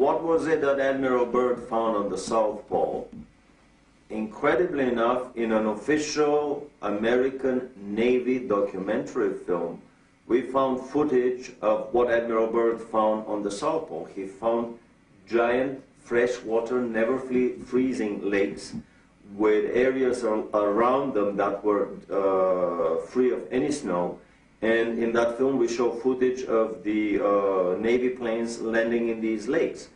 what was it that Admiral Byrd found on the South Pole? Incredibly enough, in an official American Navy documentary film, we found footage of what Admiral Byrd found on the South Pole. He found giant freshwater, never freezing lakes with areas around them that were free of any snow. And in that film, we show footage of the Navy planes landing in these lakes.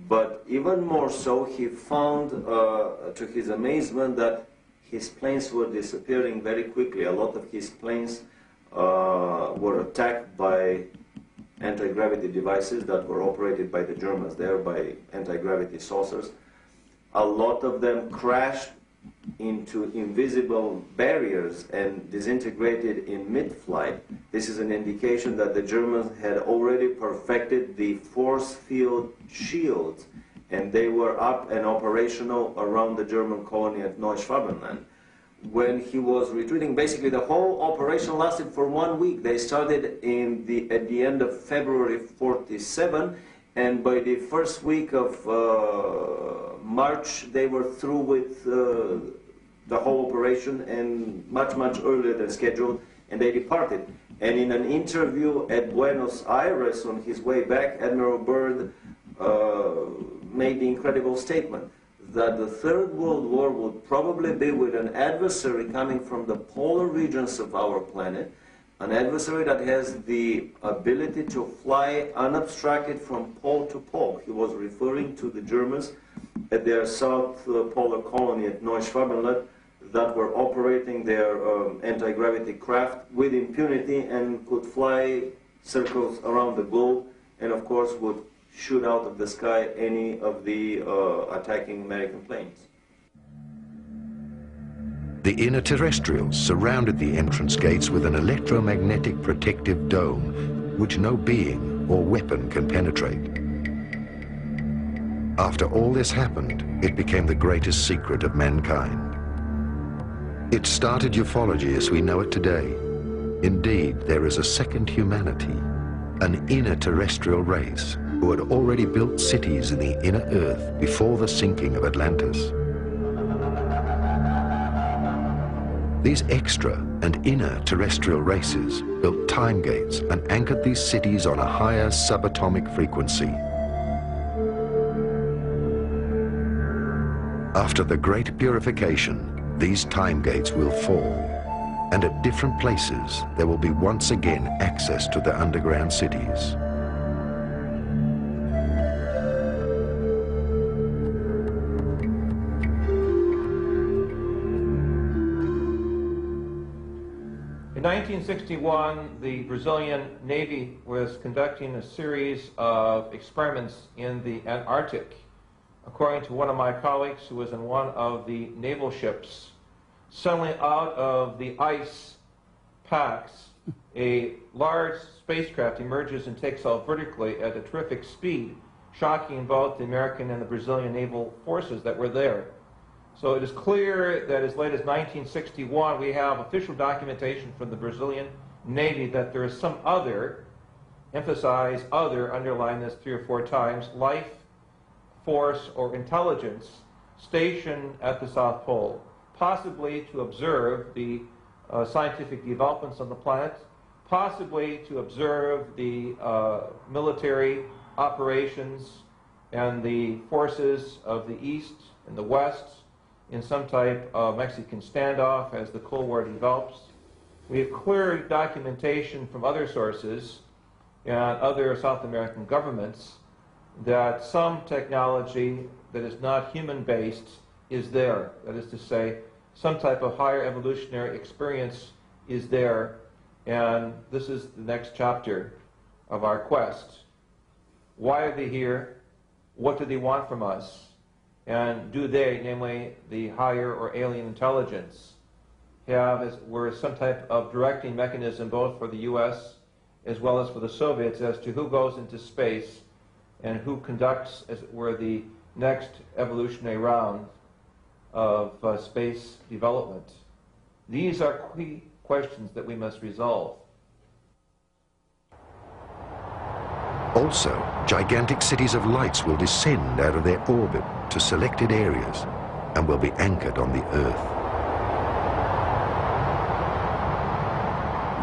But even more so, he found, to his amazement, that his planes were disappearing very quickly. A lot of his planes were attacked by anti-gravity devices that were operated by the Germans there, by anti-gravity saucers. A lot of them crashed into invisible barriers and disintegrated in mid-flight. This is an indication that the Germans had already perfected the force field shields, and they were up and operational around the German colony at Neuschwabenland. When he was retreating, basically the whole operation lasted for 1 week. They started at the end of February 47, and by the first week of March, they were through with the whole operation, and much earlier than scheduled, and they departed. And in an interview at Buenos Aires on his way back, Admiral Byrd made the incredible statement that the Third World War would probably be with an adversary coming from the polar regions of our planet, an adversary that has the ability to fly unobstructed from pole to pole. He was referring to the Germans at their South Polar colony at Neuschwabenland that were operating their anti-gravity craft with impunity and could fly circles around the globe, and of course would shoot out of the sky any of the attacking American planes. The inner terrestrials surrounded the entrance gates with an electromagnetic protective dome which no being or weapon can penetrate. After all this happened, it became the greatest secret of mankind. It started ufology as we know it today. Indeed, there is a second humanity, an inner terrestrial race who had already built cities in the inner earth before the sinking of Atlantis. These extra and inner terrestrial races built time gates and anchored these cities on a higher subatomic frequency. After the great purification, these time gates will fall, and at different places there will be once again access to the underground cities. In 1961, the Brazilian Navy was conducting a series of experiments in the Antarctic. According to one of my colleagues who was in one of the naval ships, suddenly out of the ice packs, a large spacecraft emerges and takes off vertically at a terrific speed, shocking both the American and the Brazilian naval forces that were there. So it is clear that as late as 1961, we have official documentation from the Brazilian Navy that there is some other, emphasize other, underline this 3 or 4 times, life force or intelligence stationed at the South Pole, possibly to observe the scientific developments on the planet, possibly to observe the military operations and the forces of the East and the West in some type of Mexican standoff as the Cold War develops. We have clear documentation from other sources and other South American governments that some technology that is not human-based is there. That is to say, some type of higher evolutionary experience is there, and this is the next chapter of our quest. Why are they here? What do they want from us? And do they, namely the higher or alien intelligence, have as were some type of directing mechanism both for the U.S. as well as for the Soviets as to who goes into space and who conducts, as it were, the next evolutionary round of space development? These are key questions that we must resolve. Also, Gigantic cities of lights will descend out of their orbit to selected areas and will be anchored on the Earth.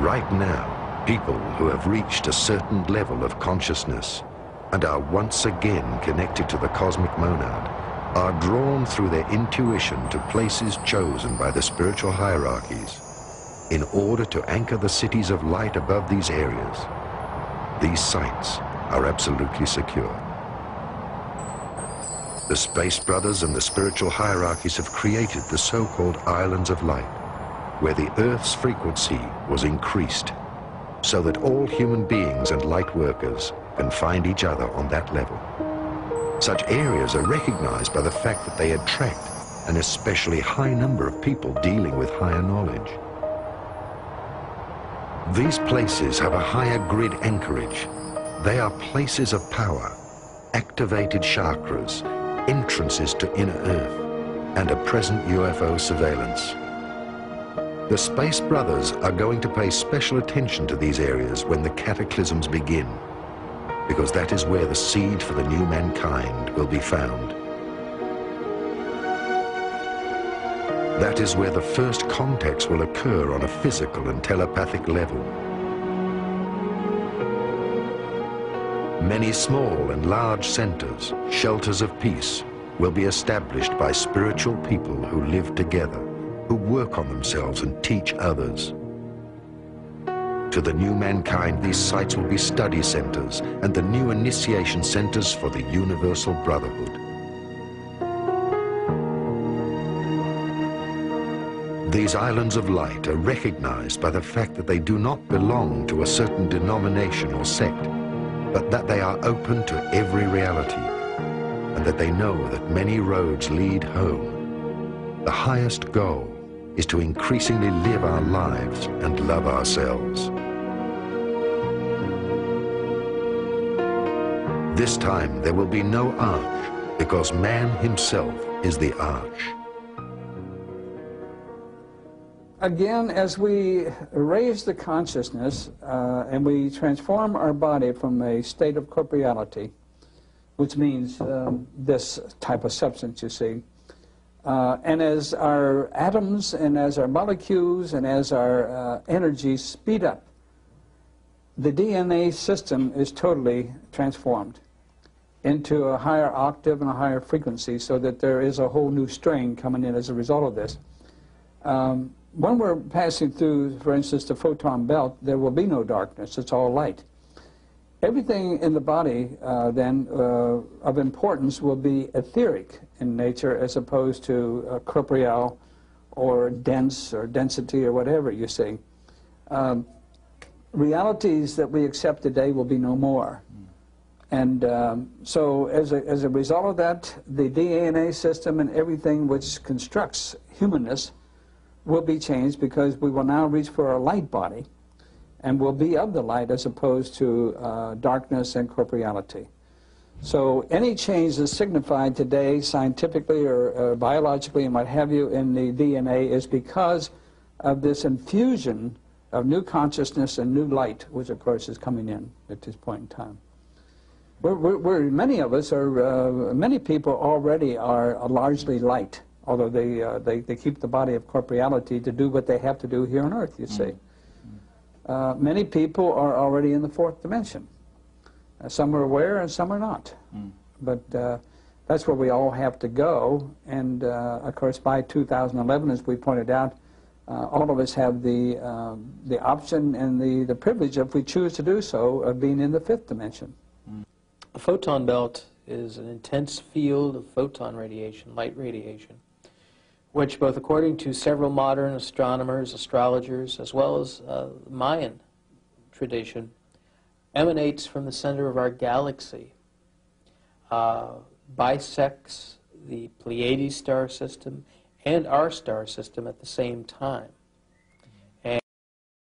Right now, people who have reached a certain level of consciousness and are once again connected to the cosmic monad are drawn through their intuition to places chosen by the spiritual hierarchies in order to anchor the cities of light above these areas. These sites are absolutely secure. The Space Brothers and the spiritual hierarchies have created the so-called Islands of Light, where the Earth's frequency was increased so that all human beings and light workers can find each other on that level. Such areas are recognized by the fact that they attract an especially high number of people dealing with higher knowledge. These places have a higher grid anchorage. They are places of power, activated chakras, entrances to inner Earth, and a present UFO surveillance. The Space Brothers are going to pay special attention to these areas when the cataclysms begin, because that is where the seed for the new mankind will be found. That is where the first contacts will occur on a physical and telepathic level. Many small and large centers, shelters of peace, will be established by spiritual people who live together, who work on themselves and teach others. To the new mankind, these sites will be study centers and the new initiation centers for the universal brotherhood. These islands of light are recognized by the fact that they do not belong to a certain denomination or sect, but that they are open to every reality, and that they know that many roads lead home. The highest goal is to increasingly live our lives and love ourselves. This time there will be no arch, because man himself is the arch. Again, as we raise the consciousness and we transform our body from a state of corporeality, which means this type of substance, you see, and as our atoms and as our molecules and as our energies speed up, the DNA system is totally transformed into a higher octave and a higher frequency, so that there is a whole new strain coming in as a result of this. When we're passing through, for instance, the photon belt, there will be no darkness. It's all light. Everything in the body, then, of importance will be etheric in nature as opposed to corporeal or dense or density or whatever, you see. Realities that we accept today will be no more. And so as a result of that, the DNA system and everything which constructs humanness will be changed, because we will now reach for a light body and will be of the light as opposed to darkness and corporeality. So any change that's signified today scientifically or biologically and what have you in the DNA is because of this infusion of new consciousness and new light, which of course is coming in at this point in time. Many of us are, many people already are largely light, although they keep the body of corporeality to do what they have to do here on Earth, you see. Many people are already in the fourth dimension. Some are aware and some are not. But that's where we all have to go. And of course, by 2011, as we pointed out, all of us have the option and the privilege, if we choose to do so, of being in the fifth dimension. A photon belt is an intense field of photon radiation, light radiation, which, both according to several modern astronomers, astrologers, as well as Mayan tradition, emanates from the center of our galaxy, bisects the Pleiades star system and our star system at the same time.